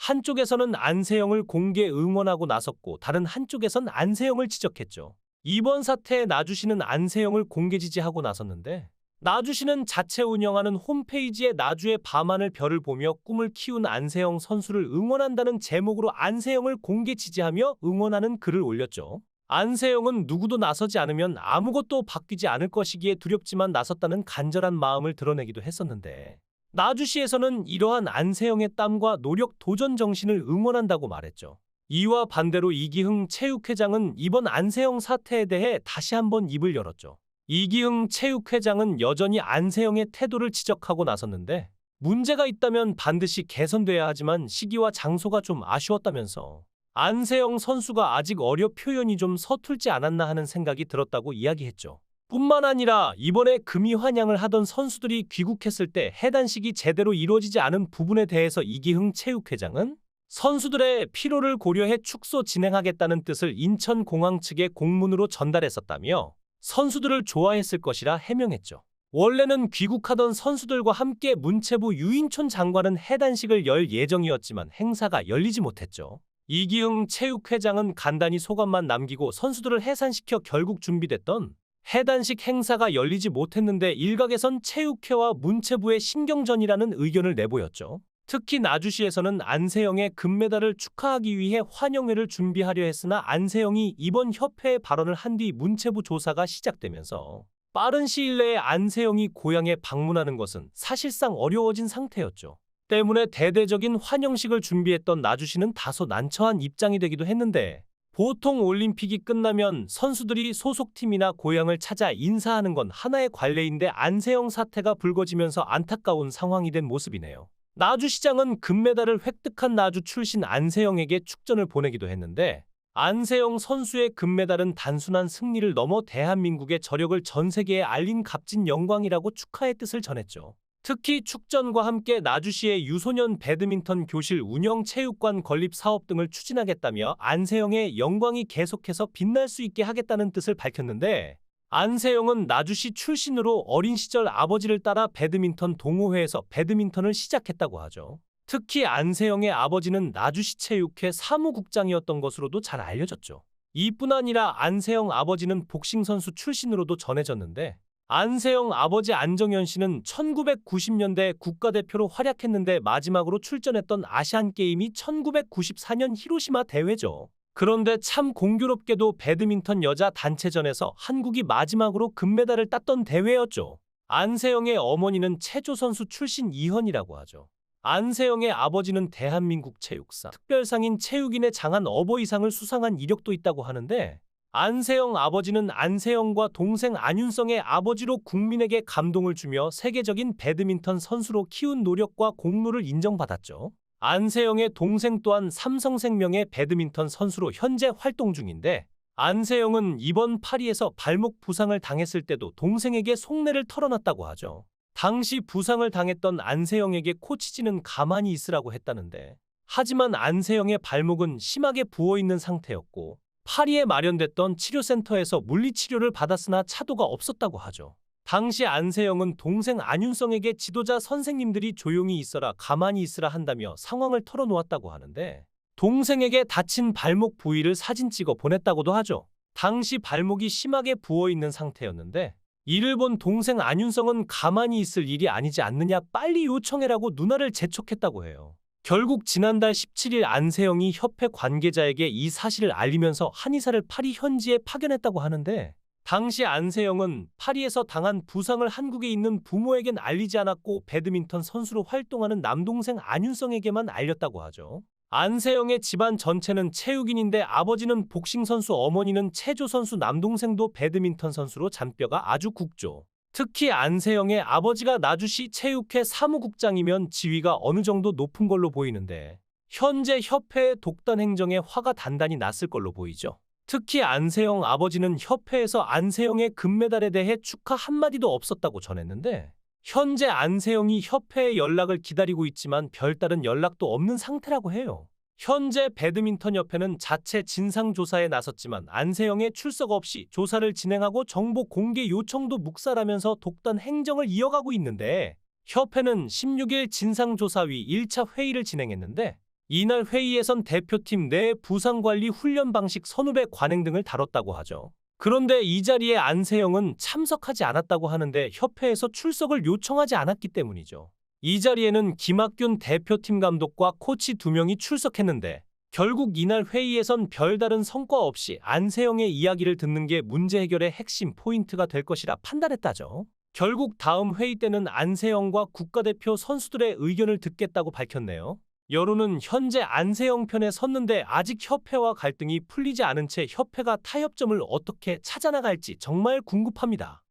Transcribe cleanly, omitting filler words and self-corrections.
한쪽에서는 안세영을 공개 응원하고 나섰고 다른 한쪽에선 안세영을 지적했죠. 이번 사태에 나주시는 안세영을 공개 지지하고 나섰는데 나주시는 자체 운영하는 홈페이지에 나주의 밤하늘 별을 보며 꿈을 키운 안세영 선수를 응원한다는 제목으로 안세영을 공개 지지하며 응원하는 글을 올렸죠. 안세영은 누구도 나서지 않으면 아무것도 바뀌지 않을 것이기에 두렵지만 나섰다는 간절한 마음을 드러내기도 했었는데 나주시에서는 이러한 안세영의 땀과 노력 도전 정신을 응원한다고 말했죠. 이와 반대로 이기흥 체육회장은 이번 안세영 사태에 대해 다시 한번 입을 열었죠. 이기흥 체육회장은 여전히 안세영의 태도를 지적하고 나섰는데 문제가 있다면 반드시 개선돼야 하지만 시기와 장소가 좀 아쉬웠다면서 안세영 선수가 아직 어려 표현이 좀 서툴지 않았나 하는 생각이 들었다고 이야기했죠. 뿐만 아니라 이번에 금이 환영을 하던 선수들이 귀국했을 때 해단식이 제대로 이루어지지 않은 부분에 대해서 이기흥 체육회장은 선수들의 피로를 고려해 축소 진행하겠다는 뜻을 인천공항 측에 공문으로 전달했었다며 선수들을 좋아했을 것이라 해명했죠. 원래는 귀국하던 선수들과 함께 문체부 유인촌 장관은 해단식을 열 예정이었지만 행사가 열리지 못했죠. 이기흥 체육회장은 간단히 소감만 남기고 선수들을 해산시켜 결국 준비됐던 해단식 행사가 열리지 못했는데 일각에선 체육회와 문체부의 신경전이라는 의견을 내보였죠. 특히 나주시에서는 안세영의 금메달을 축하하기 위해 환영회를 준비하려 했으나 안세영이 이번 협회에 발언을 한 뒤 문체부 조사가 시작되면서 빠른 시일 내에 안세영이 고향에 방문하는 것은 사실상 어려워진 상태였죠. 때문에 대대적인 환영식을 준비했던 나주시는 다소 난처한 입장이 되기도 했는데 보통 올림픽이 끝나면 선수들이 소속팀이나 고향을 찾아 인사하는 건 하나의 관례인데 안세영 사태가 불거지면서 안타까운 상황이 된 모습이네요. 나주시장은 금메달을 획득한 나주 출신 안세영에게 축전을 보내기도 했는데 안세영 선수의 금메달은 단순한 승리를 넘어 대한민국의 저력을 전 세계에 알린 값진 영광이라고 축하의 뜻을 전했죠. 특히 축전과 함께 나주시의 유소년 배드민턴 교실 운영 체육관 건립 사업 등을 추진하겠다며 안세영의 영광이 계속해서 빛날 수 있게 하겠다는 뜻을 밝혔는데 안세영은 나주시 출신으로 어린 시절 아버지를 따라 배드민턴 동호회에서 배드민턴을 시작했다고 하죠. 특히 안세영의 아버지는 나주시 체육회 사무국장이었던 것으로도 잘 알려졌죠. 이뿐 아니라 안세영 아버지는 복싱 선수 출신으로도 전해졌는데 안세영 아버지 안정현 씨는 1990년대 국가대표로 활약했는데 마지막으로 출전했던 아시안게임이 1994년 히로시마 대회죠. 그런데 참 공교롭게도 배드민턴 여자 단체전에서 한국이 마지막으로 금메달을 땄던 대회였죠. 안세영의 어머니는 체조 선수 출신 이현이라고 하죠. 안세영의 아버지는 대한민국 체육사 특별상인 체육인의 장한 어버이상을 수상한 이력도 있다고 하는데 안세영 아버지는 안세영과 동생 안윤성의 아버지로 국민에게 감동을 주며 세계적인 배드민턴 선수로 키운 노력과 공로를 인정받았죠. 안세영의 동생 또한 삼성생명의 배드민턴 선수로 현재 활동 중인데 안세영은 이번 파리에서 발목 부상을 당했을 때도 동생에게 속내를 털어놨다고 하죠. 당시 부상을 당했던 안세영에게 코치진은 가만히 있으라고 했다는데 하지만 안세영의 발목은 심하게 부어있는 상태였고 파리에 마련됐던 치료센터에서 물리치료를 받았으나 차도가 없었다고 하죠. 당시 안세영은 동생 안윤성에게 지도자 선생님들이 조용히 있어라 가만히 있으라 한다며 상황을 털어놓았다고 하는데 동생에게 다친 발목 부위를 사진 찍어 보냈다고도 하죠. 당시 발목이 심하게 부어있는 상태였는데 이를 본 동생 안윤성은 가만히 있을 일이 아니지 않느냐 빨리 요청해라고 누나를 재촉했다고 해요. 결국 지난달 17일 안세영이 협회 관계자에게 이 사실을 알리면서 한의사를 파리 현지에 파견했다고 하는데 당시 안세영은 파리에서 당한 부상을 한국에 있는 부모에겐 알리지 않았고 배드민턴 선수로 활동하는 남동생 안윤성에게만 알렸다고 하죠. 안세영의 집안 전체는 체육인인데 아버지는 복싱 선수, 어머니는 체조 선수, 남동생도 배드민턴 선수로 잔뼈가 아주 굵죠. 특히 안세영의 아버지가 나주시 체육회 사무국장이면 지위가 어느 정도 높은 걸로 보이는데 현재 협회의 독단 행정에 화가 단단히 났을 걸로 보이죠. 특히 안세영 아버지는 협회에서 안세영의 금메달에 대해 축하 한마디도 없었다고 전했는데 현재 안세영이 협회의 연락을 기다리고 있지만 별다른 연락도 없는 상태라고 해요. 현재 배드민턴협회는 자체 진상조사에 나섰지만 안세영의 출석 없이 조사를 진행하고 정보 공개 요청도 묵살하면서 독단 행정을 이어가고 있는데 협회는 16일 진상조사위 1차 회의를 진행했는데 이날 회의에선 대표팀 내 부상관리 훈련 방식 선후배 관행 등을 다뤘다고 하죠. 그런데 이 자리에 안세영은 참석하지 않았다고 하는데 협회에서 출석을 요청하지 않았기 때문이죠. 이 자리에는 김학균 대표팀 감독과 코치 2명이 출석했는데 결국 이날 회의에선 별다른 성과 없이 안세영의 이야기를 듣는 게 문제 해결의 핵심 포인트가 될 것이라 판단했다죠. 결국 다음 회의 때는 안세영과 국가대표 선수들의 의견을 듣겠다고 밝혔네요. 여론은 현재 안세영 편에 섰는데 아직 협회와 갈등이 풀리지 않은 채 협회가 타협점을 어떻게 찾아나갈지 정말 궁금합니다.